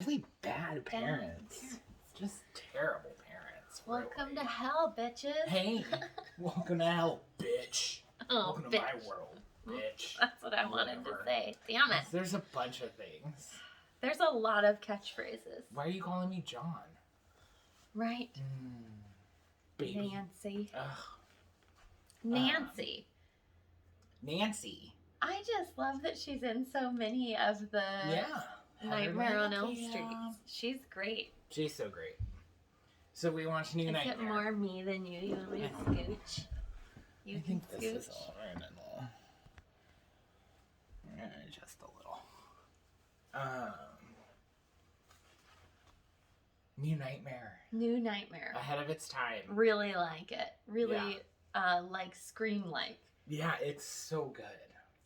Really bad parents. Just terrible parents. Welcome really. to hell, bitches. Hey, welcome to hell, bitch. Oh, welcome bitch. to my world, bitch. That's what I wanted to Whatever. say. Damn it. There's a bunch of things. There's a lot of catchphrases. Why are you calling me John? Right. Baby. Nancy. Ugh. Nancy. Nancy. I just love that she's in so many of the Nightmare on Elm Street. She's great. She's so great. So we watched New Nightmare. Is it more me than you? You want me to scooch? You I can think scooch. this is all right and all. Just a little. New Nightmare. New Nightmare. Ahead of its time. Really like it. Really, like Scream-like. Yeah, it's so good.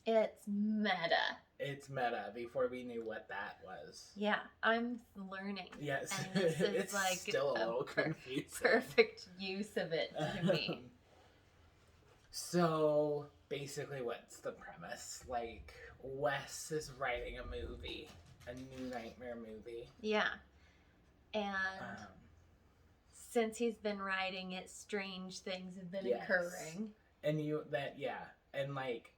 It's meta. It's meta before we knew what that was. Yeah, I'm learning. Yes, and this is it's like still a little confusing. Perfect use of it to me. So basically, what's the premise? Like, Wes is writing a movie, a New Nightmare movie. Yeah, and since he's been writing it, strange things have been occurring. And and like,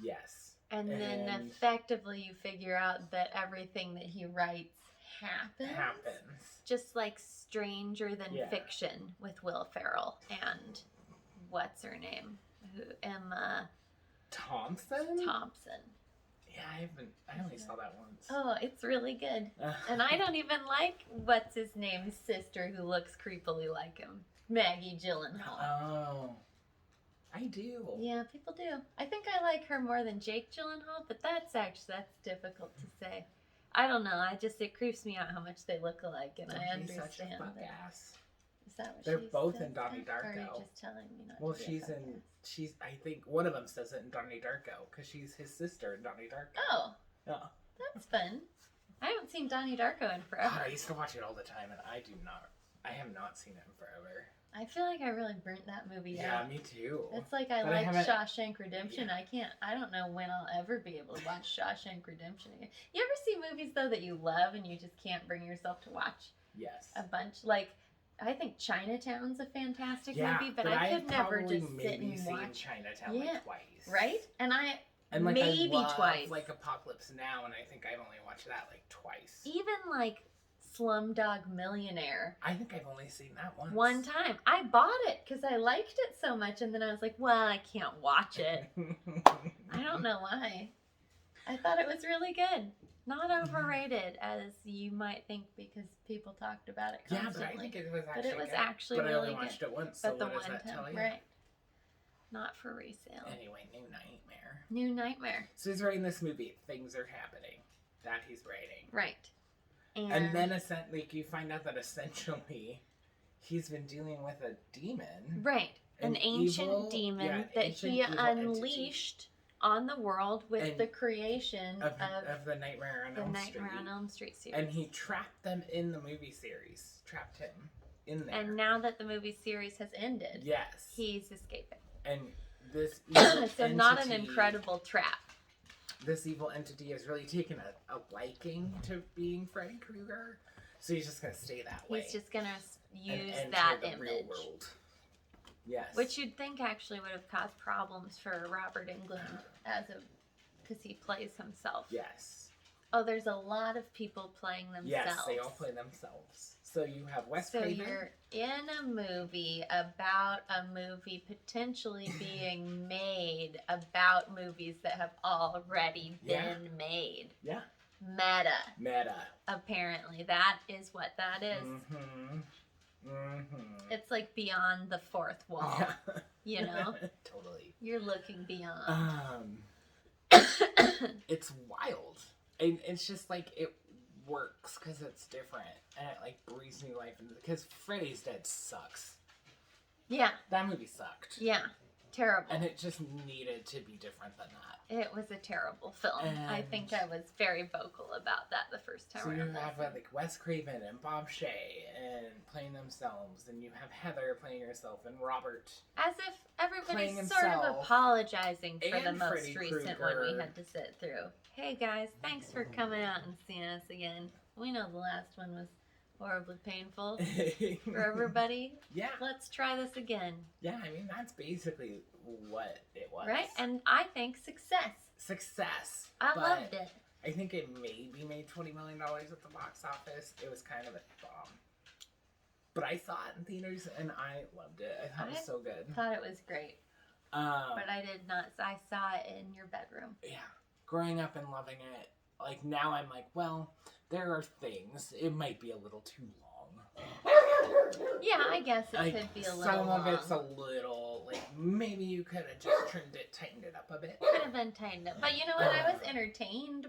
yes. And then effectively you figure out that everything that he writes happens. Just like Stranger Than Fiction with Will Ferrell and what's her name? Emma Thompson? Yeah, I only saw that once. Oh, it's really good. And I don't even like what's his name's sister who looks creepily like him. Maggie Gyllenhaal. Oh. I do. Yeah, people do. I think I like her more than Jake Gyllenhaal, but that's difficult to say. I don't know. It creeps me out how much they look alike, and I understand such a fuck that. ass. Is that what They're she both says in Donnie then? Or are Darko. you just telling me not Well, to be a fuck ass? I think one of them says it in Donnie Darko because she's his sister in Donnie Darko. Oh, yeah, that's fun. I haven't seen Donnie Darko in forever. God, I used to watch it all the time, and I have not seen it in forever. I feel like I really burnt that movie out. Yeah, me too. It's like I like Shawshank Redemption. Yeah. I don't know when I'll ever be able to watch Shawshank Redemption again. You ever see movies, though, that you love and you just can't bring yourself to watch? Yes. A bunch. Like, I think Chinatown's a fantastic movie, but I could never just sit and watch. Chinatown like twice. Right? And I twice. Like Apocalypse Now, and I think I've only watched that like twice. Even like Slumdog Millionaire. I think I've only seen that once. One time. I bought it because I liked it so much, and then I was like, well, I can't watch it. I don't know why. I thought it was really good. Not overrated, as you might think, because people talked about it constantly. Yeah, but I think it was actually But it was actually really good. But I only watched it once, so but the what does one that time, tell you? right. Not for resale. Anyway, New Nightmare. New Nightmare. So he's writing this movie. Things are happening. That he's writing. Right. And then you find out that essentially he's been dealing with a demon. Right. An ancient demon that he unleashed on the world with the creation of the Nightmare on Elm Street series. And he trapped them in the movie series. Trapped him in there. And now that the movie series has ended, yes, he's escaping. And this so not an incredible trap. This evil entity has really taken a liking to being Freddy Krueger, so he's just gonna stay that way. He's just gonna use that image. Real world. Yes. Which you'd think actually would have caused problems for Robert Englund because he plays himself. Yes. Oh, there's a lot of people playing themselves. Yes, they all play themselves. So you have Wes Craven. So you're in a movie about a movie potentially being made about movies that have already been made. Yeah. Meta. Apparently, that is what that is. Mm-hmm. Mm-hmm. It's like beyond the fourth wall. Yeah. You know? Totally. You're looking beyond. It's wild. And it's just like it works because it's different. And it like breathes new life into because Freddy's Dead sucks. Yeah. That movie sucked. Yeah. Terrible. And it just needed to be different than that. It was a terrible film. And I think I was very vocal about that the first time around. So you have like Wes Craven and Bob Shea and playing themselves, and you have Heather playing herself and Robert. As if Everybody's playing sort of himself apologizing for the and most Freddy recent one we Krueger. had to sit through. Hey guys, thanks for coming out and seeing us again. We know the last one was horribly painful for everybody. Yeah. Let's try this again. Yeah, I mean, that's basically what it was. Right? And I think success. Success. I but loved it. I think it maybe made $20 million at the box office. It was kind of a bomb. But I saw it in theaters and I loved it. I thought it was so good. I thought it was great. But I did not. I saw it in your bedroom. Yeah. Growing up and loving it. Like, now I'm like, well, there are things. It might be a little too long. Yeah, I guess it like, could be a little some long. of it's a little, like, maybe you could have just trimmed it, tightened it up a bit. Could have been tightened up. But you know what? I was entertained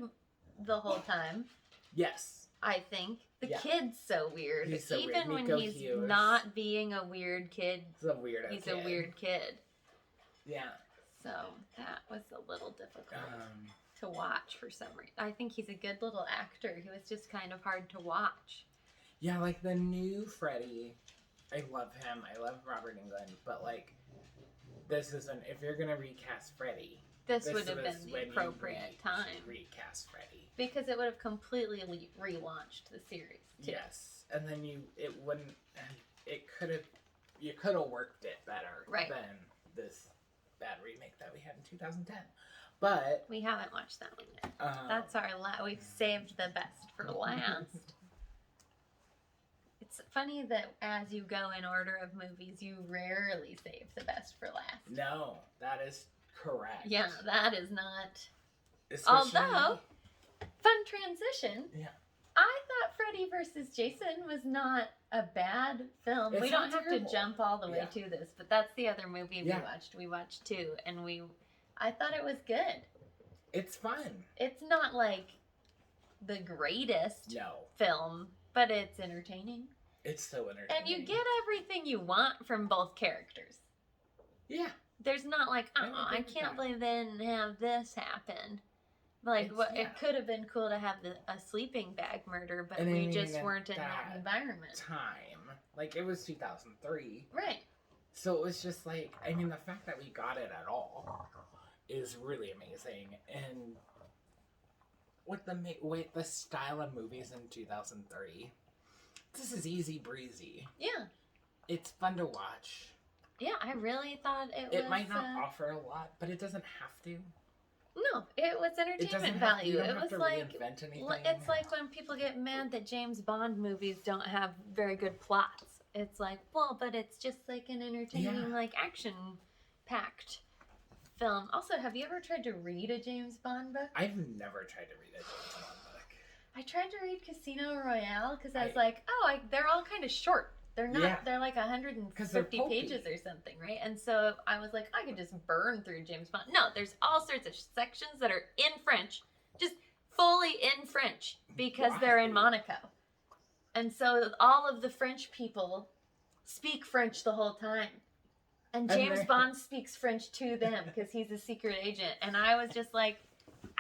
the whole time. Yes. I think. The kid's so weird. He's so Even weird. when he's not being a weird kid, he's a weirdo he's kid. a weird kid. Yeah. So that was a little difficult to watch for some reason. I think he's a good little actor. He was just kind of hard to watch. Yeah, like the new Freddy, I love him. I love Robert Englund. But, like, this isn't, if you're going to recast Freddy, this would have been the appropriate time. Recast Freddy. Because it would have completely relaunched the series, too. Yes. And then you could have worked it better than this bad remake that we had in 2010. But we haven't watched that one yet. That's our we've saved the best for last. It's funny that as you go in order of movies, you rarely save the best for last. No, that is correct. Yeah, that is not. Especially, although, fun transition. Yeah. I thought Freddy vs. Jason was not a bad film. It's we don't not have terrible. to jump all the way to this, but that's the other movie we watched. We watched 2, and I thought it was good. It's fun. It's not like the greatest film, but it's entertaining. It's so entertaining. And you get everything you want from both characters. Yeah. There's not like, I can't believe they didn't have this happen. Like, it could have been cool to have a sleeping bag murder, but we just weren't in that environment. Like, it was 2003. Right. So it was just like, I mean, the fact that we got it at all is really amazing. And with the style of movies in 2003, this is easy breezy. Yeah. It's fun to watch. Yeah, I really thought it might not offer a lot, but it doesn't have to. No, it was entertainment value. You don't it have was to like reinvent anything. It's like when people get mad that James Bond movies don't have very good plots. It's like, well, but it's just like an entertaining, like action-packed film. Also, have you ever tried to read a James Bond book? I've never tried to read a James Bond book. I tried to read Casino Royale because I was like, they're all kind of short. They're not. They're like 150 pages or something, right? And so I was like, I could just burn through James Bond. No, there's all sorts of sections that are in French, just fully in French because they're in Monaco. And so all of the French people speak French the whole time. And James Bond speaks French to them because he's a secret agent. And I was just like,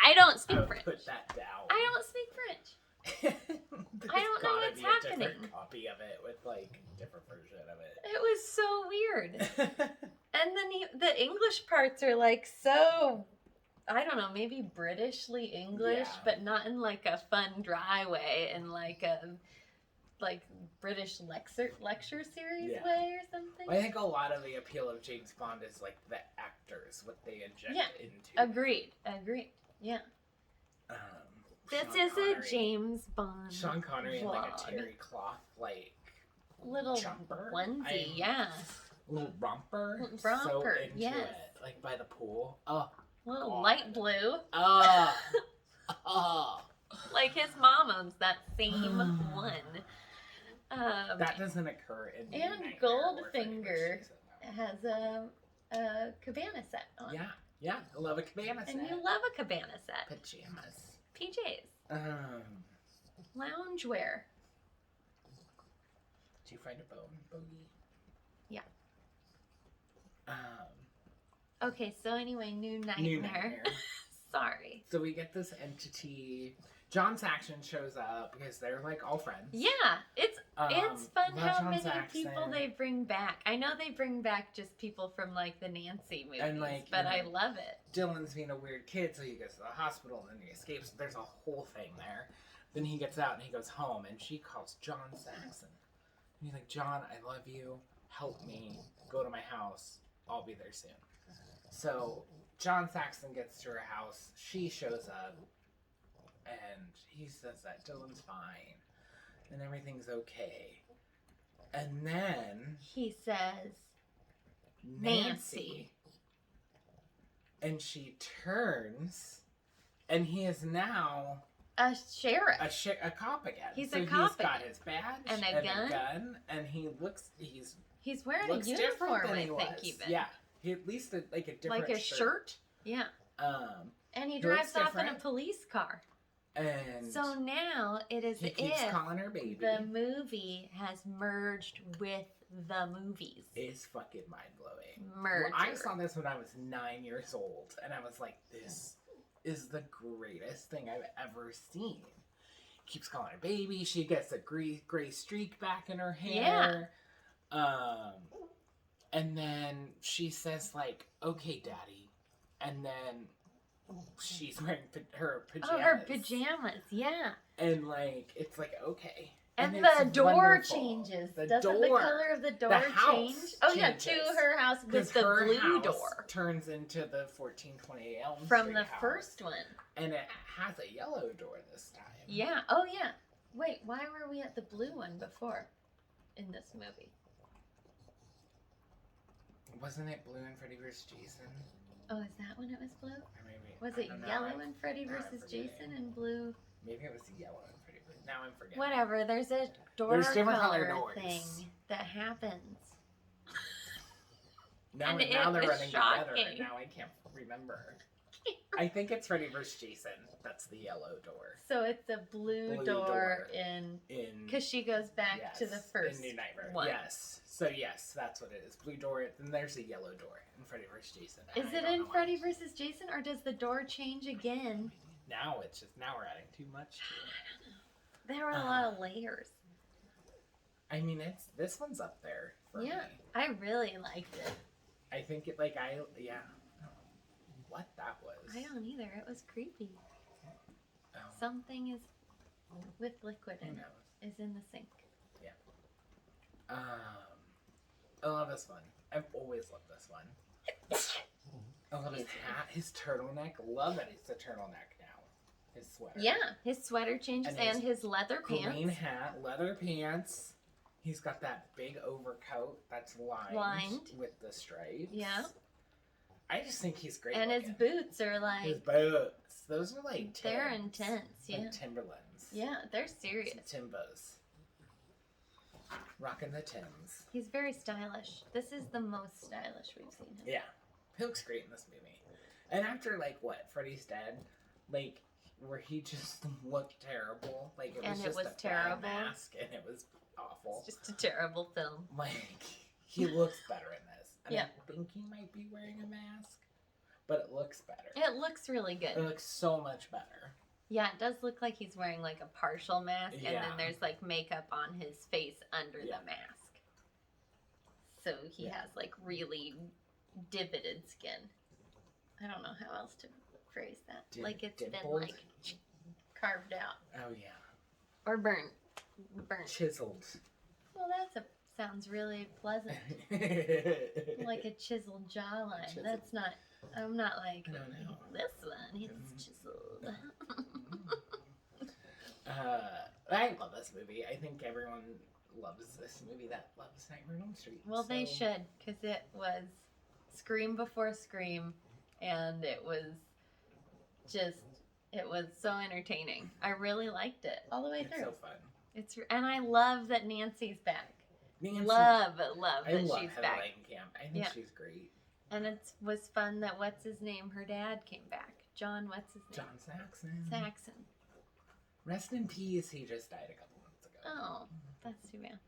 I don't speak French. Put that down. I don't speak French. I don't know what's happening. A different copy of it with like a different version of it. It was so weird. And then the English parts are like so, I don't know, maybe Britishly English, but not in like a fun, dry way, in like a British lecture series way or something. Well, I think a lot of the appeal of James Bond is like the actors, what they inject into. Agreed. Yeah. This is a James Bond. Sean Connery vlog. in like a terry cloth, like little jumper. onesie, Little romper. Romper, so into yes. it, like by the pool. Oh, little God. light blue. Like his mom owns that same one. That doesn't occur in. And Goldfinger has a cabana set on. Yeah, I love a cabana set. And you love a cabana set. Pajamas. PJs. Loungewear. Did you find a bogey? Yeah. Okay, so anyway, new nightmare. New nightmare. Sorry. So we get this entity. John Saxon shows up because they're like all friends. Yeah, it's fun how John many Saxon. people they bring back. I know they bring back just people from like the Nancy movies, And, like, but you know, I love it. Dylan's being a weird kid, so he goes to the hospital and then he escapes. There's a whole thing there. Then he gets out and he goes home and she calls John Saxon. And he's like, John, I love you. Help me. Go to my house. I'll be there soon. So John Saxon gets to her house. She shows up. And he says that Dylan's fine. And everything's okay. And then... he says... Nancy. And she turns... And he is now... a sheriff. A cop again. He's so a cop he's got again. his badge And a gun. And he looks... He's wearing looks a different uniform, than I he think, was. even. Yeah. He at least like a different like a shirt. Yeah. And he drives off in a police car. And so now it is he keeps calling her baby. The movie has merged with the movies. It's fucking mind-blowing. Merger. Well, I saw this when I was 9 years old, and I was like, this is the greatest thing I've ever seen. Keeps calling her baby. She gets a gray streak back in her hair. Yeah. And then she says, like, okay, Daddy. And then she's wearing her pajamas. Oh, her pajamas, yeah. And, like, it's like, okay. And the door wonderful. Changes. The Doesn't the color of the door change? Oh, yeah, to her house with the her blue house door. Turns into the 1428 Elm Street From the house. first one. And it has a yellow door this time. Yeah. Oh, yeah. Wait, why were we at the blue one before in this movie? Wasn't it blue in Freddy vs. Jason? Oh, is that when it was blue? Or maybe, was it yellow in Freddy vs. Jason and blue? Maybe it was yellow in Freddy vs. Now I'm forgetting. Whatever. There's a door different color color thing that happens. Now they're running together, and now I can't remember. I think it's Freddy vs. Jason. That's the yellow door. So it's a blue door in because she goes back to the first in New Nightmare. one. Yes. So yes, that's what it is. Blue door. Then there's a yellow door in Freddy vs. Jason. Is it in Freddy vs. Jason, or does the door change again? Now we're adding too much to it. There were a lot of layers. I mean, this one's up there for me. I really liked it. I think it what that was. I don't either. It was creepy. Oh. Something is with liquid in Who it. knows? Is in the sink. Yeah. I love this one. I've always loved this one. I love his hat, his turtleneck. Love that it's a turtleneck now. His sweater. Yeah, his sweater changes and his leather pants. Green hat, leather pants. He's got that big overcoat that's lined with the stripes. Yeah. I just think he's great. And looking. his boots are like... His boots. Those are like Timbs. They're intense, yeah. Like Timberlands. Yeah, they're serious. Some Timbos. Rocking the Timbs. He's very stylish. This is the most stylish we've seen him. Yeah. He looks great in this movie. And after, like, what? Freddy's dead? Like, where he just looked terrible. Like, it was just a terrible mask, and it was awful. It's just a terrible film. Like, he looks better in this. And yeah. I think he might be wearing a mask, but it looks better. It looks really good. It looks so much better. Yeah, it does look like he's wearing like a partial mask, and then there's like makeup on his face under the mask. So he has like really divoted skin. I don't know how else to phrase that. Like it's been like carved out. Oh yeah. Or burnt. Chiseled. Well, sounds really pleasant. Like a chiseled jawline. Chiseled. That's not. I'm not like this one. He's chiseled. I love this movie. I think everyone loves this movie that loves Nightmare on Elm Street. Well, they should, because it was Scream before Scream, and it was so entertaining. I really liked it all the way through. It's so fun. And I love that Nancy's back. Nancy, love that she's Heather back. Langenkamp. I think she's great. And it was fun that what's his name? Her dad came back. John, what's his name? John Saxon. Saxon. Rest in peace. He just died a couple months ago. Oh, that's too bad.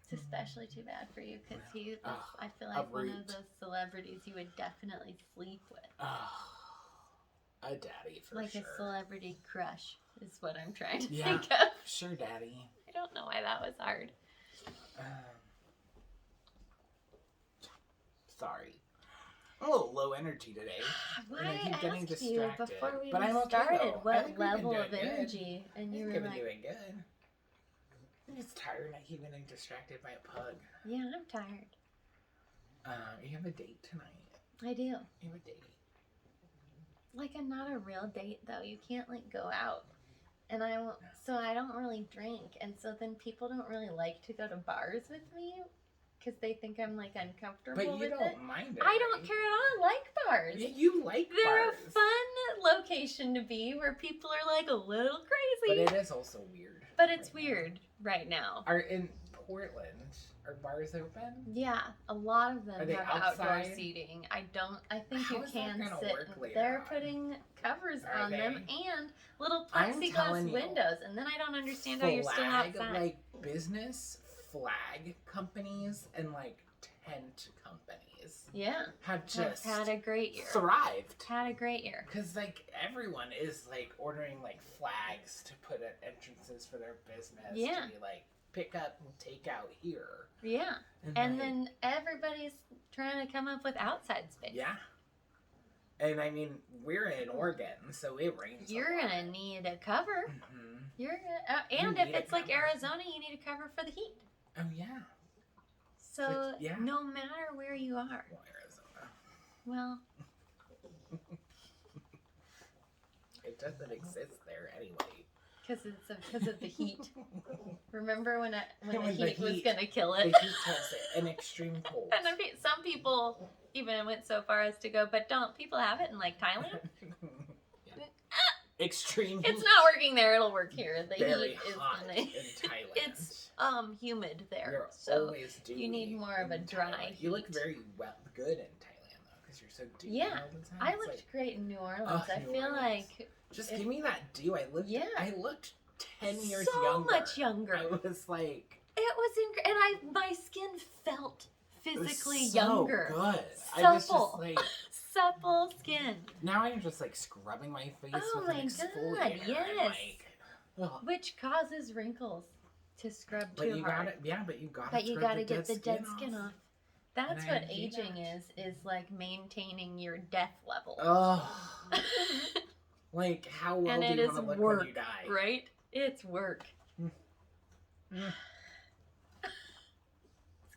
It's especially too bad for you because he was, I feel like one of those celebrities you would definitely sleep with. A daddy for like sure. a celebrity crush is what I'm trying to Yeah, think of. sure, daddy. I don't know why that was hard. Sorry. I'm a little low energy today. Why And I keep I getting asked you distracted. before we But even I'm okay, started though. I what think we've been level doing of good. energy, and you I were think I've like, been doing good. I'm just tired and I keep getting distracted by a pug. "Yeah, I'm tired." You have a date tonight. I do. You have a date. Like, I'm not a real date though. You can't like go out, and I won't. So I don't really drink, and so then people don't really like to go to bars with me because they think I'm like uncomfortable But you with don't it. mind it. I don't right? care at all. I like bars. Yeah, you like They're bars. a fun location to be where people are like a little But crazy. it is also weird. But it's right now. weird right now. Are in Portland, are bars open? Yeah, a lot of them Are they have outdoor outside? seating. I think How you is that can gonna sit. work later They're on? putting covers Are on them they? and little I'm telling plexiglass you, windows. And then I don't understand how you're still outside. Like business flag companies and like tent companies Yeah, have just had a great year. thrived. Had a great year. Because like everyone is like ordering like flags to put at entrances for their business. Yeah. To be like pick up and take out here. Yeah, and like, then everybody's trying to come up with outside space. yeah. And I mean, we're in Oregon, so it rains. You're gonna need a cover. Mm-hmm. You're gonna, and You if need a it's like cover. Arizona, you need a cover for the heat. Oh yeah. So Which- yeah. no matter where you are, Well, Arizona. well, It doesn't exist there anyway. because of the heat. Remember when the When the heat was heat- gonna kill The it? heat tells it, an extreme cold. And some people even went so far as to go, but don't people have it in like Thailand? Yeah. Extreme heat. It's not working there. It'll work here. The Very heat is hot gonna, in Thailand. it's humid there, You're so always dewy you need more of a in dry Thailand. You look heat. very good in Thailand though, because you're so dewy Yeah, all the time. I It's looked like, great in New Orleans. Oh, I New feel Orleans. like just if- give me that dew. I looked 10 years so younger. much younger. I was like, It was and my skin felt it was physically so younger. good. I was just Supple. like, Supple skin. now I'm just like scrubbing my face Oh with an my God, exfoliator. I'm yes. like, ugh. Which causes wrinkles to scrub But too you hard. gotta, yeah, but you gotta. But you scrub gotta get the dead skin skin off. That's And I what do aging that. is like maintaining your death level. Oh, like how well And do it you is want to look work, when you die? right? It's work.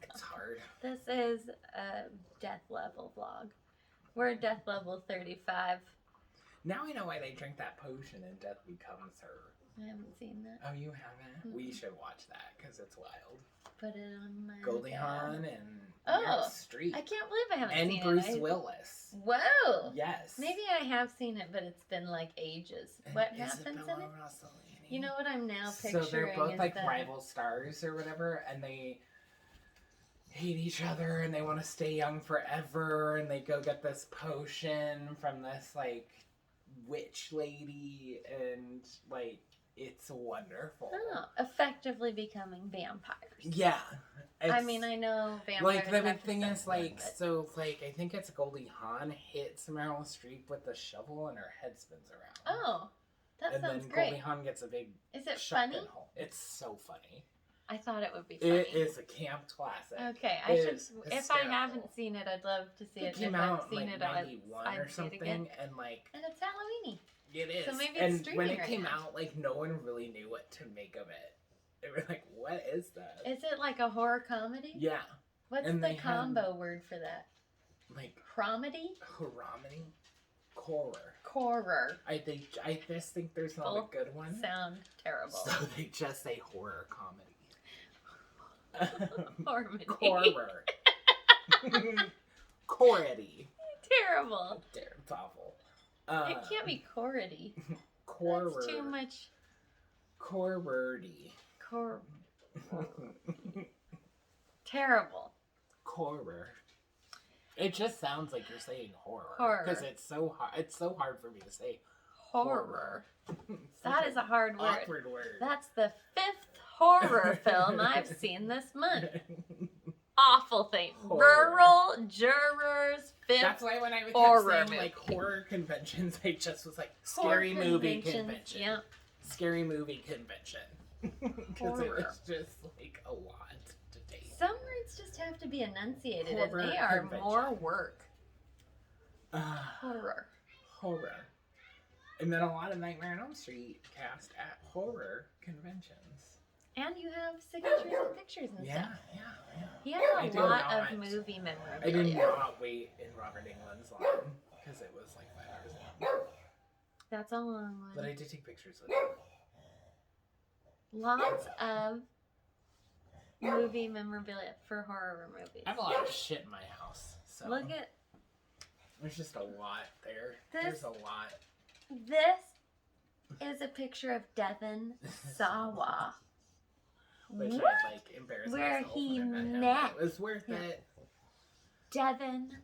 It's hard. This is a death level vlog. We're death level 35. Now I know why they drink that potion and death becomes her. I haven't seen that. Oh, you haven't? We Mm-mm. should watch that because it's wild. Put it on my Goldie tab. Hawn and Oh, Meryl Streep I can't believe I haven't and seen Bruce it. Willis. Whoa! Yes. Maybe I have seen it, but it's been like ages. And What happens Isabella in it? Rossellini. You know what I'm now picturing So they're both is like that rival stars or whatever, and they hate each other and they want to stay young forever, and they go get this potion from this like witch lady, and like it's wonderful. oh, effectively becoming vampires. Yeah. I it's- mean, I know vampires. like the big have thing stuff is like but- so like I think it's Goldie Hawn hits Meryl Streep with the shovel and her head spins around. Oh, that and sounds then great. Goldie Hawn gets a big Is it shotgun funny? hole. It's so funny. I thought it would be funny. It is a camp classic. Okay, I It should. is If I hysterical. haven't seen it, I'd love to see It it. came If out I've seen like it, I'd 91 see or it something, again. and like And it's Halloweeny. it is. So maybe it's and when streaming it right came now. out, like no one really knew what to make of it. They were like, "What is that?" Is it like a horror comedy? Yeah, What's and the they had- combo word for that? like Cromedy? harmony, horror. Horror. I just think there's not Both a good one. Sound terrible. So they just say horror comedy. Horror. Horror. Cority. Terrible. It's awful. It can't be cority. Horror. That's too much. Corwordy. Terrible. Horror. It just sounds like you're saying horror. Horror. Because it's so hard. It's so hard for me to say. Horror. It's That such is a hard an word. awkward word. That's the 5th horror film I've seen this month. awful thing. Horror. Rural jurors, fifth. That's why when I kept horror saying movie. like horror conventions, I just was like scary Horror movie conventions, convention. yeah. Scary movie convention. Because it Horror. was just like a lot to take. Some words just have to be enunciated, Horror and they are convention. more work. Horror. Horror. And then a lot of Nightmare on Elm Street cast at horror conventions. And you have signatures and pictures and Yeah, stuff. yeah. He has I a did lot not- of movie I did memorabilia. not wait in Robert England's line because it was like 5 hours long. That's a long But one. I did take pictures with it. Lots of movie memorabilia for horror movies. I have a lot of shit in my house. So Look at there's just a lot there. This- There's a lot. this. Is a picture of Devon Sawa. Which What? I like embarrassed Where myself he when I met him, met. but it was worth Yeah. it. Devon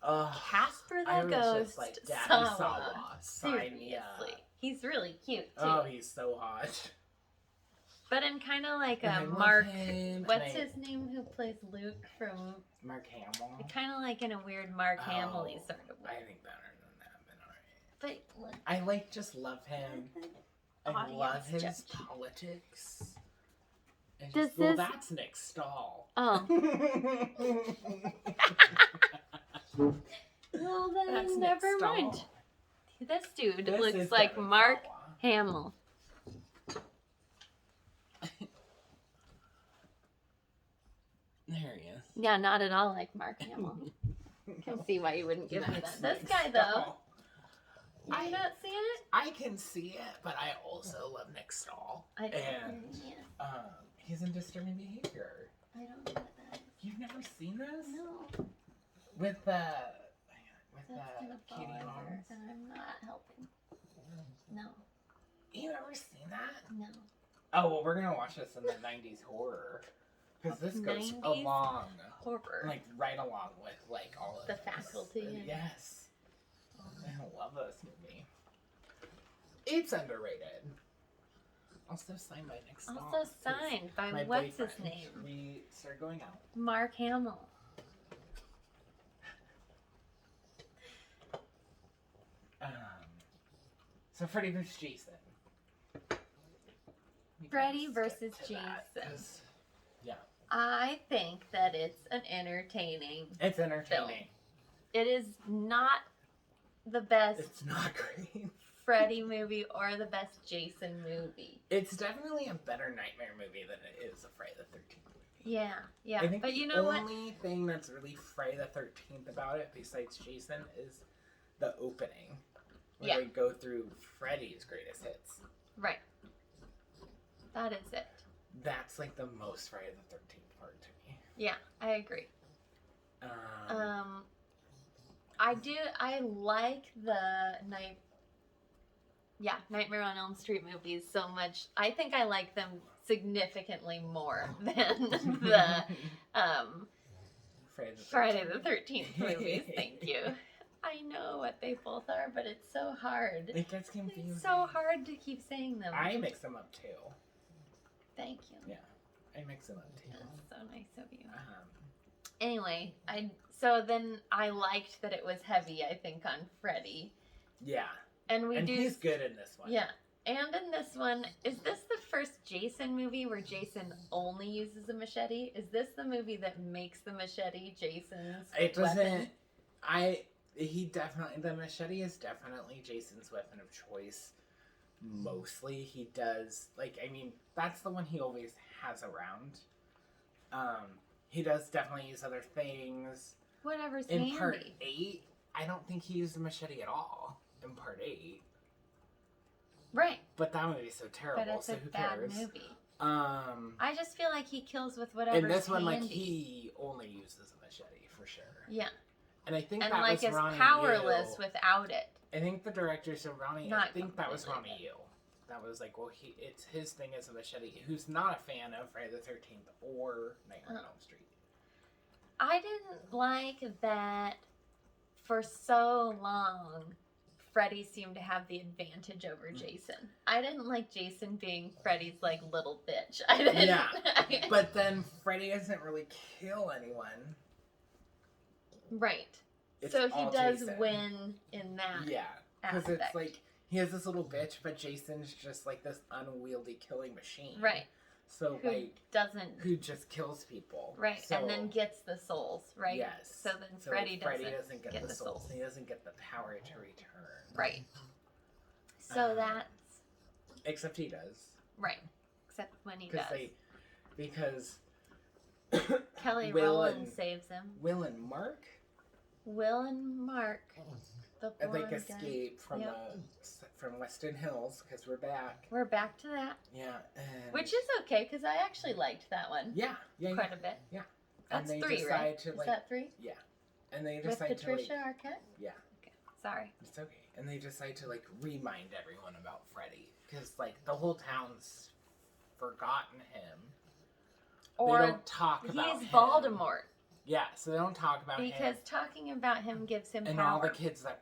Casper I the was Ghost just like, Daddy Sawa. Sawa, sign me up. Seriously. He's really cute too. Oh, he's so hot. But in kind of like And I a love Mark. him, What's and I- his name who plays Luke from. Mark Hamill. Kind of like in a weird Mark Hamill-y Oh, sort of way. I think better than that, but alright. But look. I like just love him. I Audience love his judge. politics. And Does just, well, this- that's Nick Stahl. Oh. Well, then That's Nick never Stahl. mind. This dude This looks is like Devon Mark Sawa. Hamill. There he is. Yeah, not at all like Mark Hamill. Can see why you wouldn't give me That's that. This Nick guy, though, Stahl. you not seeing it? I can see it, but I also love Nick Stahl. I don't. And Yeah, he's in Disturbing Behavior. I don't know what that is. You've never seen this? No, With that's Katie gonna fall over, Holmes? and I'm not helping. No, You ever seen that? no. Oh, well, we're gonna watch this in the 90s horror. Because this goes 90s? along, Horror. like, right along with, like, all of The this. Faculty and- Yes. I love this movie. It's underrated. Also signed by Nick Stahl. Also signed by My what's his boyfriend. name? We started going out. Mark Hamill. So Freddy vs. Jason. Freddy Let's versus get to that, Jason. 'cause, yeah, I think that it's an entertaining. it's entertaining. It is not the best It's not great. Freddy movie or the best Jason movie. It's definitely a better nightmare movie than it is a Friday the 13th movie. Yeah, yeah. I think But the you know what? only thing that's really Friday the 13th about it, besides Jason, is the opening. Where Yeah. they go through Freddy's greatest hits. Right. That is it. That's like the most Friday the 13th part to me. Yeah, I agree. I like the Nightmare on Elm Street movies so much. I think I like them significantly more than the Friday the 13th movies. Thank you. I know what they both are, but it's so hard. It gets confusing. It's so hard to keep saying them. I mix them up too. Thank you. Yeah, I mix them up too. That's so nice of you. Um, Anyway, so then I liked that it was heavy, I think, on Freddy. yeah, And and he's good in this one. Yeah. And in this one, is this the first Jason movie where Jason only uses a machete? Is this the movie that makes the machete Jason's It doesn't. weapon? The machete is definitely Jason's weapon of choice. Mostly, he does that's the one he always has around. He does definitely use other things. Whatever's In handy. part 8, I don't think he used the machete at all. In part 8, Right. but that movie's so terrible. But it's so a who bad cares? movie. Um, I just feel like he kills with whatever's in this one, handy. he only uses a machete for sure. Yeah. And I think And that was is Ronnie powerless Yu. without it. I think the director, so Ronnie, I Not think that was completely. Ronnie Yu. That was like, well, it's his thing as a machete, who's not a fan of Friday the 13th or Nightmare on Elm Street. I didn't like that for so long Freddy seemed to have the advantage over Jason. I didn't like Jason being Freddy's like little bitch. I didn't. Yeah, but then Freddy doesn't really kill anyone. Right. It's So he all does Jason. win in that. Yeah, because aspect. it's like he has this little bitch, but Jason's just like this unwieldy killing machine. Right. So who just kills people. Right, So, and then gets the souls, right? Yes. So then Freddy doesn't get the souls. He doesn't get the power to return. Right. So that's... Except he does. Right. Except when he does. Because Kelly Will Rowland saves him. Will and Mark? Will and Mark. The blonde escape from from Weston Hills, because we're back. We're back to that. Yeah. Which is okay, because I actually liked that one. Yeah. Quite a bit. Yeah. That's and they 3, decide right? To, is that 3? Yeah. And they With decide Patricia Arquette? Yeah. Okay. Sorry. It's okay. And they decide to remind everyone about Freddy, because the whole town's forgotten him. Or they don't talk about him. He's Voldemort. Yeah, so they don't talk about him. Because talking about him gives him and power. all the kids that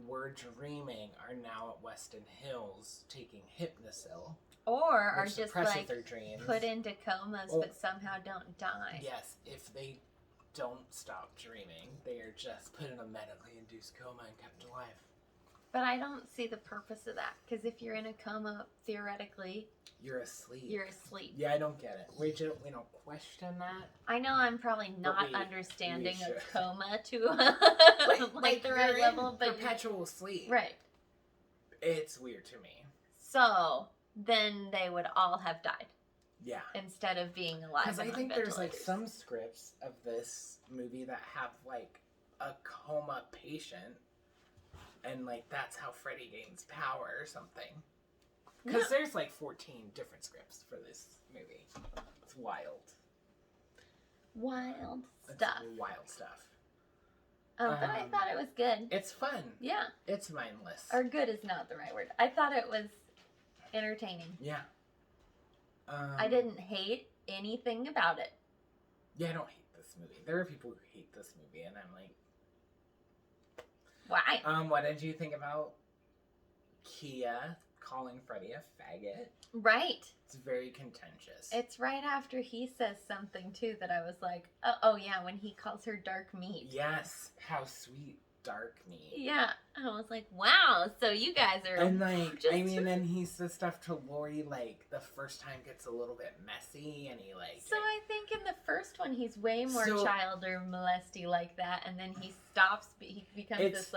were dreaming are now at Weston Hills taking Hypnosil. Or are just their dreams. Put into comas but somehow don't die. Yes, if they don't stop dreaming, they are just put in a medically induced coma and kept alive. But I don't see the purpose of that, because if you're in a coma, theoretically, you're asleep. Yeah, I don't get it. We don't question that. I know I'm probably not understanding a coma to the right level, but perpetual sleep. Right. It's weird to me. So then they would all have died. Yeah. Instead of being alive. Because I think there's some scripts of this movie that have a coma patient, and that's how Freddy gains power or something. Because there's 14 different scripts for this movie. It's wild. Wild It's stuff. Wild stuff. But I thought it was good. It's fun. Yeah. It's mindless. Or good is not the right word. I thought it was entertaining. Yeah. I didn't hate anything about it. Yeah, I don't hate this movie. There are people who hate this movie, and I'm like... Why? What did you think about Kia calling Freddy a faggot? Right. It's very contentious. It's right after he says something, too, that I was like, oh yeah, when he calls her dark meat. Yes. How sweet dark meat. Yeah. I was like, wow, so you guys are... And and he says stuff to Lori, the first time gets a little bit messy, and he So I think in the first one, he's way more child or molesty like that, and then he stops, he becomes this,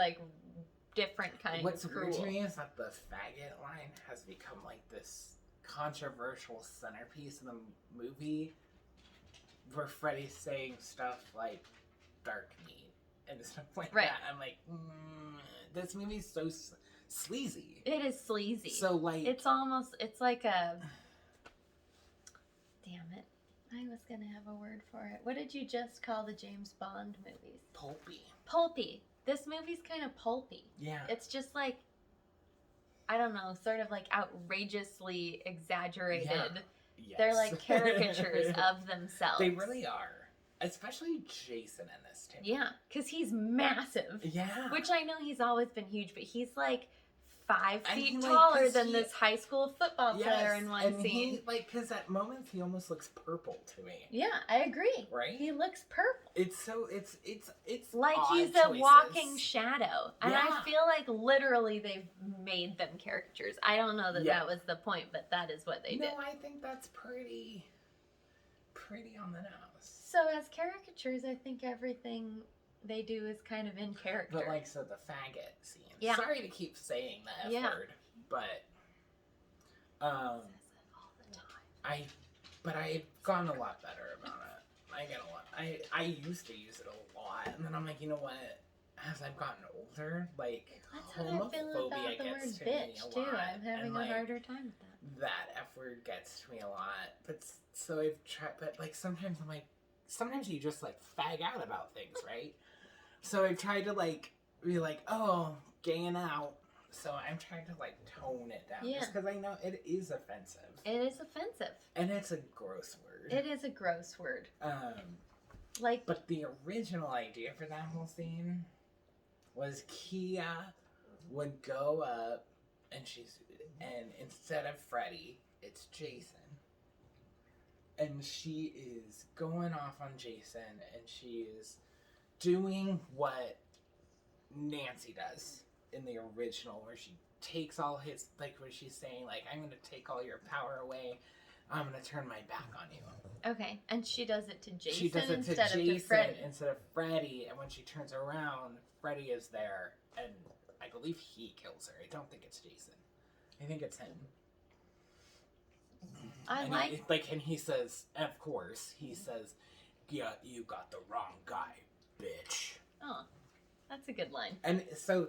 different kind of What's cruel. Weird to me is that the faggot line has become, this controversial centerpiece in the movie, where Freddy's saying stuff like dark meat and stuff like that. I'm like, this movie's so sleazy. It is sleazy. So it's like a... Damn it. I was going to have a word for it. What did you just call the James Bond movies? Pulpy. Pulpy. This movie's kind of pulpy. Yeah. It's just I don't know, sort of outrageously exaggerated. Yeah. Yes. They're caricatures of themselves. They really are. Especially Jason in this too. Yeah, because he's massive. Yeah. Which I know he's always been huge, but he's 5 feet taller than this high school football player in one scene. Because at moments he almost looks purple to me. Yeah, I agree. Right? He looks purple. It's like he's a walking shadow. And I feel literally they've made them caricatures. I don't know that that was the point, but that is what they did. No, I think that's pretty on the nose. So as caricatures, I think everything they do is kind of in character. But the faggot scene. Yeah. Sorry to keep saying the F word, but all the time. I've gotten a lot better about it. I get a lot. I used to use it a lot, and then I'm like, you know what? As I've gotten older, that's how I feel about the word bitch too. I'm having a harder time with that. That F word gets to me a lot, but so I've tried. But sometimes I'm sometimes you just fag out about things, right? So I've tried to be oh, gaying out. So I'm trying to tone it down, just because I know it is offensive. It is offensive, and it's a gross word. It is a gross word. But the original idea for that whole scene was Kia would go up, and instead of Freddy, it's Jason. And she is going off on Jason, and she is doing what Nancy does in the original, where she takes all his, like, where she's saying, like, I'm going to take all your power away. I'm going to turn my back on you. Okay, and she does it to Jason She does it instead to of Jason to Freddy. instead of Freddy, and when she turns around, Freddy is there, and I believe he kills her. I don't think it's Jason. I think it's him. And he says, of course, he says, yeah, you got the wrong guy, bitch. Oh, that's a good line. And so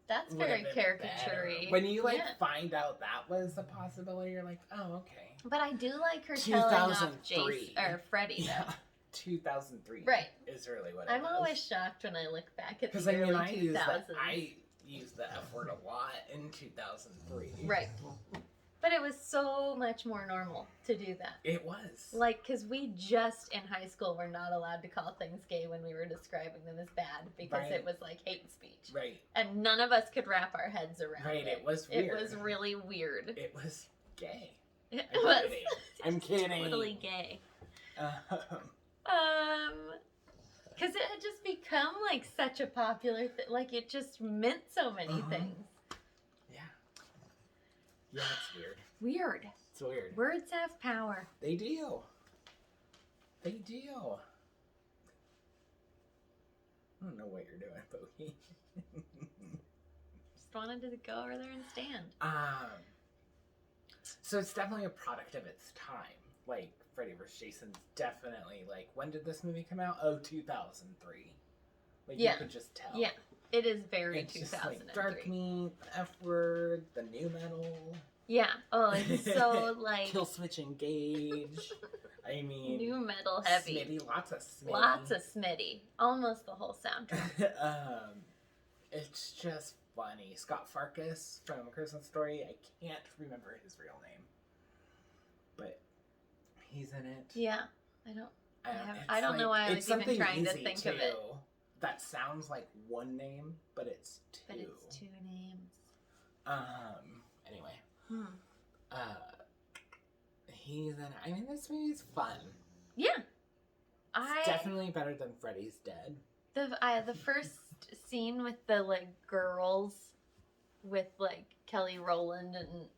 that's very caricature-y. When you find out that was a possibility, you're like, oh, okay. But I do like her telling off Jason or Freddy. Yeah, 2003. Right. Is really what it I'm was. always shocked when I look back at the Because early 2000s. I used the F word a lot in 2003. Right. But it was so much more normal to do that. It was. Like, because we just in high school were not allowed to call things gay when we were describing them as bad because it was like hate speech. Right. And none of us could wrap our heads around it. Right, it was weird. It was really weird. It was gay. It was. I'm kidding. Totally gay. Because it had just become like such a popular thing. Like, it just meant so many things. Yeah, it's weird. Weird. It's weird. Words have power. They do. They do. I don't know what you're doing, Bogey. Just wanted to go over there and stand. So it's definitely a product of its time. Like, Freddy vs. Jason's definitely, like, when did this movie come out? Oh, 2003. Like, you could just tell. Yeah. It is very it's 2003. Just like dark meat, F word, the new metal. Yeah. Oh, it's so like kill switch engage. I mean, new metal heavy. Smitty, lots of Smitty. Lots of Smitty. Almost the whole soundtrack. It's just funny. Scott Farkas from A Christmas Story. I can't remember his real name, but he's in it. Yeah. I don't know why I was even trying to think of it. That sounds like one name, but it's two. But it's two names. Anyway. He's in. I mean, this movie's fun. Yeah. It's definitely better than Freddy's Dead. The first scene with the like girls, with like Kelly Rowland and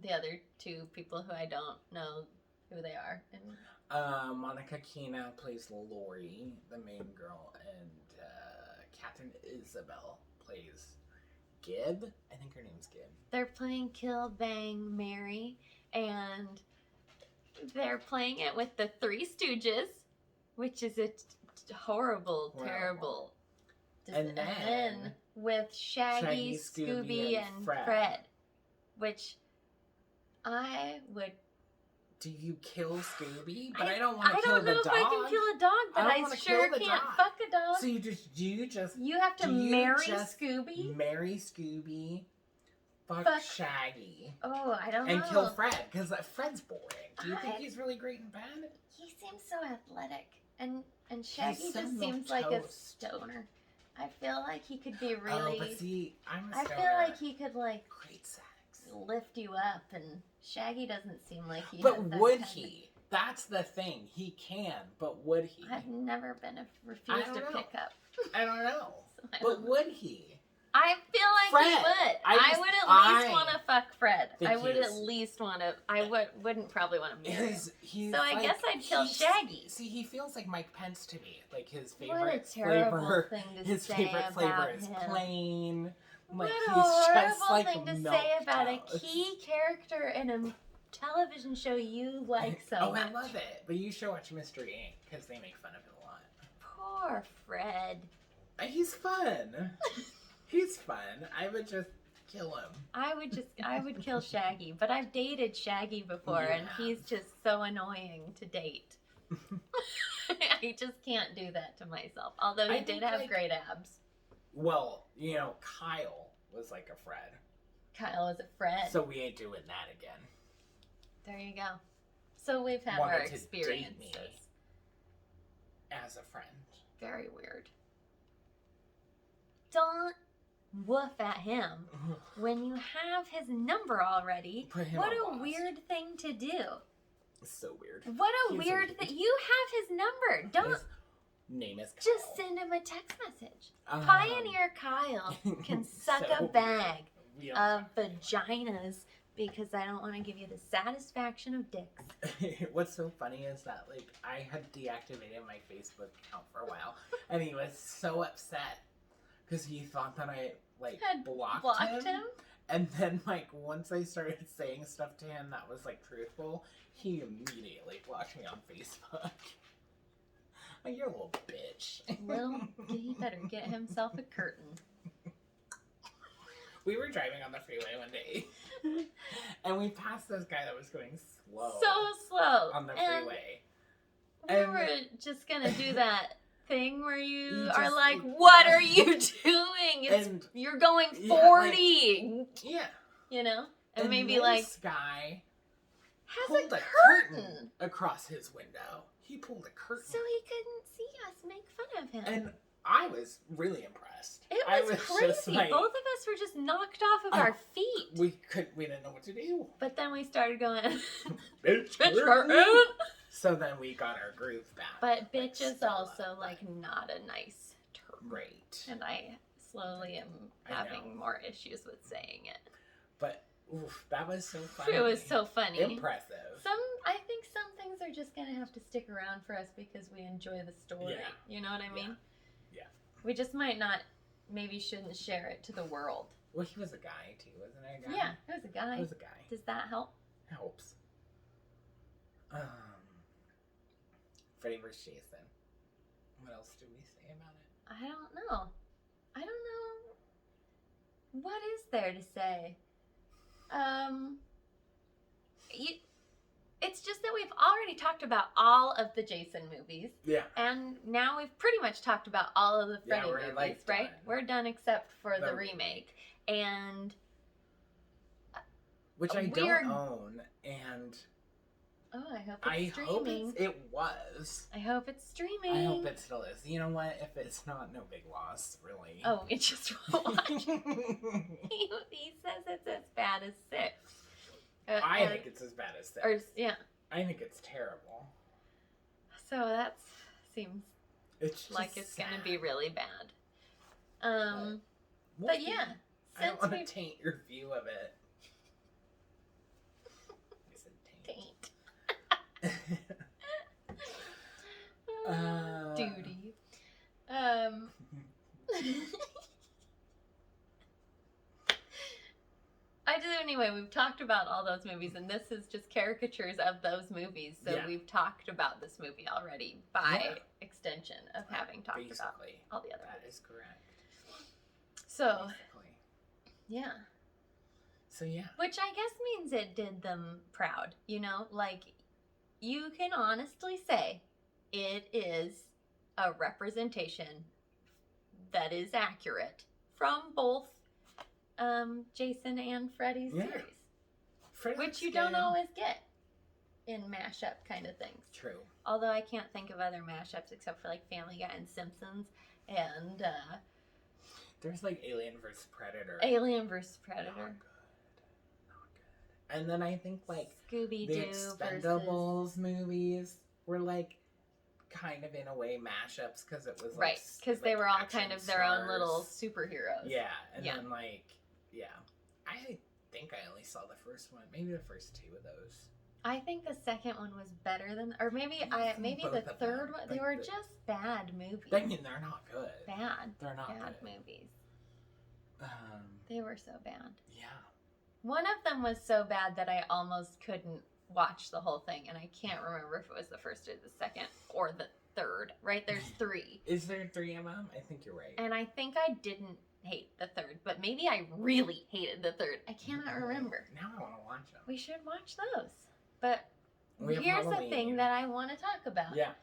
the other two people who I don't know who they are. And Monica Keena plays Lori, the main girl, and Catherine Isabel plays Gib. I think her name's Gib. They're playing Kill Bang Mary, and they're playing it with the Three Stooges, which is a horrible, terrible. And then with Shaggy, Scooby, and Fred, which I would. Do you kill Scooby? But I don't want to kill the dog. I don't know if I can kill a dog, but I sure can't fuck a dog. So you have to marry Scooby? Marry Scooby, fuck Shaggy. Oh, I don't know. And kill Fred, because Fred's boring. Do you think he's really great in bed? He seems so athletic. And Shaggy just seems like a stoner. I feel like he could be really... Oh, but see, I'm a stoner. I feel like he could, like... Great sex. Lift you up, and Shaggy doesn't seem like he But has that would he? That's the thing. He can, but would he? I've never been refused to pick up. I don't know. But would he? I feel like he would. I would at least want to fuck Fred. I would at least want to. I wouldn't probably want to marry him. So I guess I'd kill Shaggy. See, he feels like Mike Pence to me. Like his favorite what a terrible flavor. Thing to his say favorite about flavor is him. Plain. What like, a he's horrible thing to say about a key character in a television show you like so much. Oh, I love it. But you should watch Mystery Inc. because they make fun of it a lot. Poor Fred. He's fun. He's fun. I would just kill him. I would kill Shaggy. But I've dated Shaggy before, and he's just so annoying to date. I just can't do that to myself. Although he did have great abs. Well, you know, Kyle was like a Fred. Kyle was a Fred. So we ain't doing that again. There you go. So we've had our experiences. Date me as a friend. Very weird. don't woof at him when you have his number already. Put him What on a blast. weird thing to do. It's so weird. What a He's weird weird. thing. You have his number. Don't His name is Kyle. just send him a text message. Pioneer Kyle can suck so a bag weird. of vaginas because I don't want to give you the satisfaction of dicks. What's so funny is that, like, I had deactivated my Facebook account for a while, and he was so upset because he thought that I, like, Had blocked him. him? And then, like, once I started saying stuff to him that was, like, truthful, he immediately blocked me on Facebook. Like, you're a little bitch. Well, he better get himself a curtain. We were driving on the freeway one day, and we passed this guy that was going slow. So slow. On the And freeway. we And- were just gonna do that thing where you You are just, like, like, "What are you doing? And- You're going Yeah, 40." Yeah. You know, and maybe this like guy has pulled a a curtain, curtain across his window. He pulled a curtain. so he couldn't see us make fun of him. And I was really impressed. It I was just crazy. like, Both of us were just knocked off of Oh, our feet. we didn't know what to do. But then we started going, Bitch, "Bitch, curtain." So then we got our groove back. But like bitch is Stella, also but like not a nice term. great. And I slowly am I having know. more issues with saying it. But oof, that was so funny. It was so funny. impressive. I think some things are just gonna have to stick around for us because we enjoy the story. Yeah. You know what I mean? Yeah. We just might not, maybe shouldn't share it to the world. Well, he was a guy too, wasn't he? A guy? Yeah, it was a guy. He was a guy. Does that help? Helps. Freddy vs. Jason. What else do we say about it? I don't know. I don't know. What is there to say? It's just that we've already talked about all of the Jason movies, Yeah. and now we've pretty much talked about all of the Yeah, Freddy we're, movies, like, right? done. We're done except for the The remake. And Which I Weird. don't own, and oh, I hope I it's hope streaming. it was. I hope it's streaming. I hope it still is. You know what? If it's not, no big loss, really. Oh, we just watch. He says it's as bad as 6. I think it's as bad as that. Or yeah. I think it's terrible. So that seems It's just like it's sad. gonna be really bad. We'll But see. yeah, I don't since want we to taint your view of it. I said taint. taint. Duty. I do anyway. We've talked about all those movies, and this is just caricatures of those movies. So Yeah. we've talked about this movie already by Yeah. extension of having talked about Basically, all the other that movies. is correct. So Basically. yeah. So yeah. Which I guess means it did them proud, you know? Like, you can honestly say it is a representation that is accurate from both Jason and Freddy's Yeah. series. Freddy's Which you don't skin- always get in mashup kind of things. True. Although I can't think of other mashups except for like Family Guy and Simpsons and There's like Alien vs Predator. Alien vs. Not Predator. good. Not good. And then I think like Scooby the Doo Expendables movies were like kind of in a way mashups because it was like, right, because they like, were all action kind of their own stars. little superheroes. Yeah, and Yeah. then like I think I only saw the first one, maybe the first 2 of those. I think the second one was better than, or maybe think maybe both the of them, third one. They like were the- just bad movies. I mean, they're not good. Bad, They're not bad good. movies. Um, They were so bad. yeah. One of them was so bad that I almost couldn't watch the whole thing, and I can't remember if it was the first or the second or the third. Right? There's 3. Is there 3 of them? I think you're right. And I think I didn't hate the third, but maybe I really hated the third. I cannot remember. Now I want to watch them. We should watch those. But We have here's the Halloween. thing that I want to talk about. Yeah.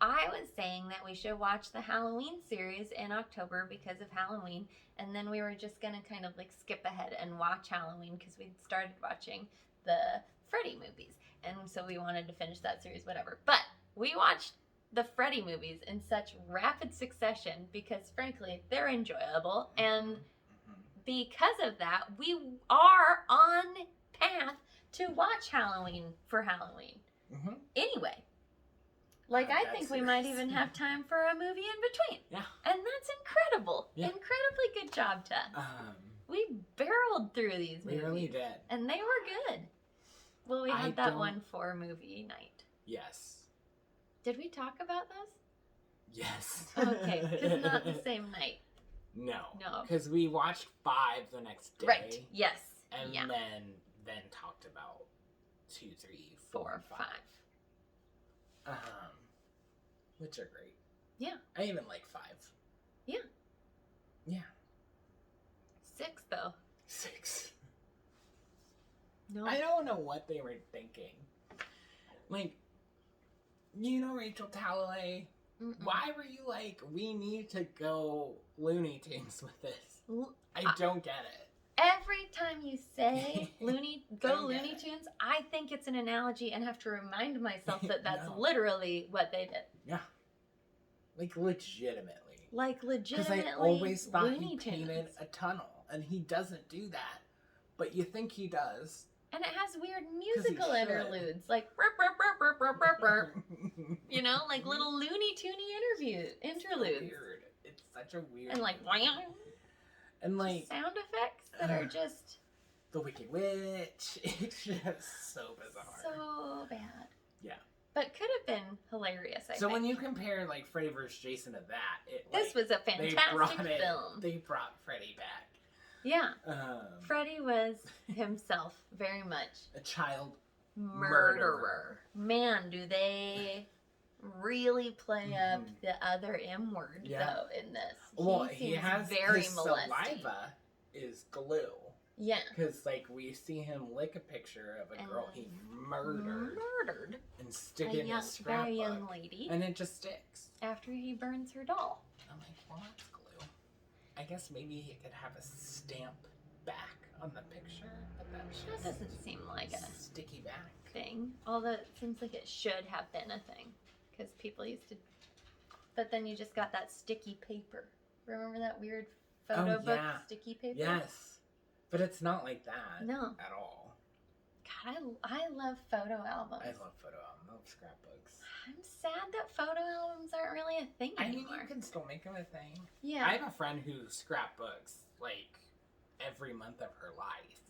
I was saying that we should watch the Halloween series in October because of Halloween, and then we were just going to kind of like skip ahead and watch Halloween because we'd started watching the Freddy movies, and so we wanted to finish that series, whatever. But we watched the Freddy movies in such rapid succession because, frankly, they're enjoyable. And because of that, we are on path to watch Halloween for Halloween. Mm-hmm. Anyway, like, I think we might even have time for a movie in between. Yeah. And that's incredible. Yeah. Incredibly good job, Tess. We barreled through these movies. We really did. And they were good. Well, we had that one for movie night. Yes. Did we talk about those? Yes. Okay, because not the same night. No. No. Because we watched 5 the next day. Right. Yes. And then talked about 2, 3, 4, 5. Which are great. Yeah. I even like 5. Yeah. Yeah. 6 though. 6. No. I don't know what they were thinking. Like, you know Rachel Talalay? Mm-mm. Why were you like, we need to go Looney Tunes with this? I don't get it. Every time you say Looney Looney Tunes, I think it's an analogy and have to remind myself that that's No. literally what they did. Yeah. Like, legitimately. Like, legitimately, Because I always thought Looney he painted Tunes. a tunnel, and he doesn't do that. But you think he does. And it has weird musical should. interludes, like burp, burp, burp, burp, burp, burp, burp. You know, like little Looney Tuny interludes. Weird. It's such a weird. And like, and like sound effects that are just the Wicked Witch. It's just so bizarre. so bad. Yeah. But could have been hilarious, I So think. when you compare like Freddy vs. Jason to that, This was a fantastic film. They brought Freddy back. Yeah. Freddy was himself very much A child murderer. Man, do they really play up the other M word though in this. Well, he he seems has very his molesting. saliva is glue. Yeah. Because like we see him lick a picture of a girl he murdered and stick it in his scrapbook. Very young lady. And it just sticks. After he burns her doll. I'm like, well, that's glue. I guess maybe he could have a stamp back on the picture, but that's just That doesn't seem like a sticky back thing. Although it seems like it should have been a thing. Because people used to... But then you just got that sticky paper. Remember that weird photo book sticky paper? Yes. But it's not like that. No. At all. God, I love photo albums. I love photo albums. I love scrapbooks. I'm sad that photo albums aren't really a thing I mean, anymore. you can still make them a thing. Yeah. I have a friend who scrapbooks, like, every month of her life.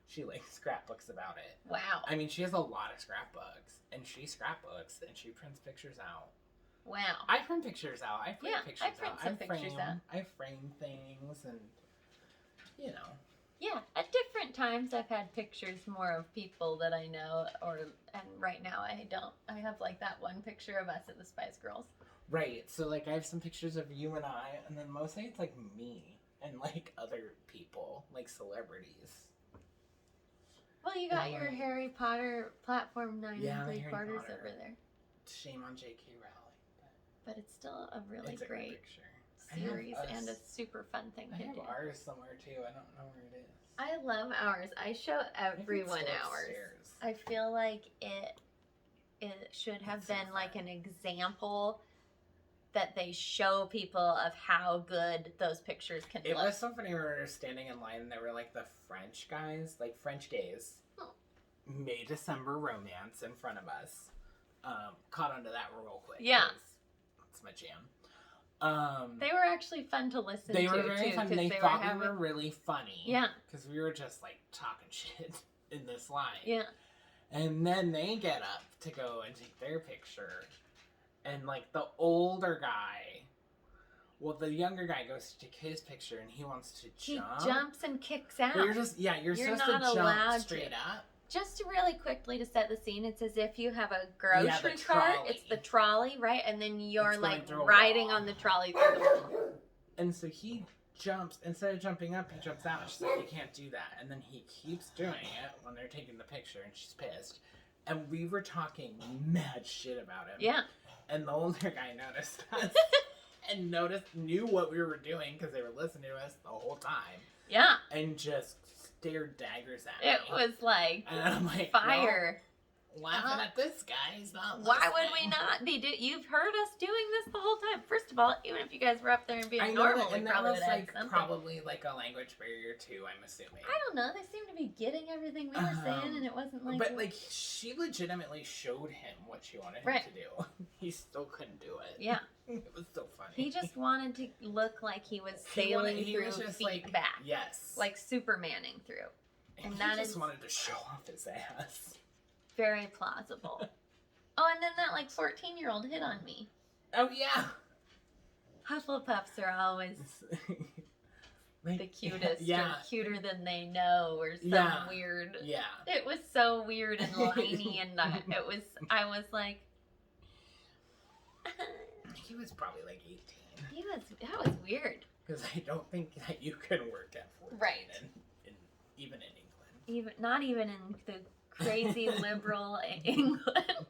She, like, scrapbooks about it. Wow. I mean, she has a lot of scrapbooks. And she scrapbooks, and she prints pictures out. Wow. I print pictures out. I print pictures I print out. some pictures out. I frame things, and, you know. Yeah, at different times I've had pictures more of people that I know, and right now I don't. I have like that one picture of us at the Spice Girls. Right, so like I have some pictures of you and I, and then mostly it's like me and like other people, like celebrities. Well, you got your Harry Potter platform 9 and 3/4 over there. Shame on J.K. Rowling. But it's still a really It's a great picture. series and a super fun thing to do. I have ours somewhere too. I don't know where it is. I love ours. I show everyone ours. I feel like it should have been like an example that they show people of how good those pictures can look. It was so funny. We were standing in line and there were like the French guys, like French gays, May December romance in front of us. Caught onto that real quick. Yeah. That's my jam. They were actually fun to listen to. They were very fun. They thought we were really funny. Yeah. Because we were just like talking shit in this line. Yeah. And then they get up to go and take their picture. And like the older guy, well, the younger guy goes to take his picture and he wants to jump. He jumps and kicks out. But you're supposed not to allowed jump straight up. Just to really quickly to set the scene, it's as if you have a grocery cart. trolley. It's the trolley, right? And then you're It's like going through a riding wall. on the trolley through the wall. And so he jumps, instead of jumping up, he jumps out. She's like, you can't do that. And then he keeps doing it when they're taking the picture and she's pissed. And we were talking mad shit about him. Yeah. And the older guy noticed us and knew what we were doing because they were listening to us the whole time. Yeah. And just stared daggers at me. It was like and I'm like, fire. laughing at this guy. He's not Why would listening. we not be? You've heard us doing this the whole time. First of all, even if you guys were up there and being I know normal, that, we and probably that would was have like something. probably like a language barrier too. I'm assuming. I don't know. They seemed to be getting everything we were saying, and it wasn't like. But like she legitimately showed him what she wanted him to do. He still couldn't do it. Yeah. It was so funny. He just wanted to look like he was sailing he through was just feet like, back. Yes. Like Supermaning through. And he that just is wanted to show off his ass. very plausible. Oh, and then that like 14-year-old hit on me. Oh yeah. Hufflepuffs are always Like, the cutest, yeah. or cuter than they know, or some Yeah. weird. Yeah. It was so weird and liney, and I was like, He was probably like 18. that was weird. Because I don't think that you can work at 14 Right. even in England. Not even in the crazy liberal England.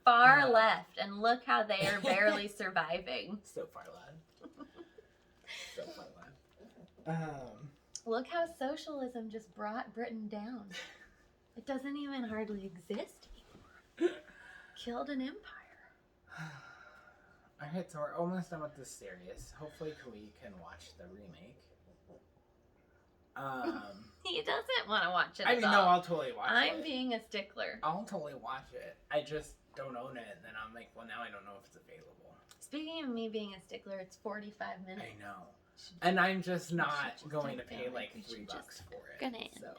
Far left, and look how they are barely surviving. So far left. So far left. Look how socialism just brought Britain down. It doesn't even hardly exist anymore. Killed an empire. Alright, so we're almost done with this series. Hopefully we can watch the remake. He doesn't want to watch it. I mean, no, I'll totally watch it. I'm being a stickler. I'll totally watch it. I just don't own it, and then I'm like, well, now I don't know if it's available. Speaking of me being a stickler, it's 45 minutes. I know. And I'm just not just going to jump pay down. like We should $3 just for it. gonna end So. it.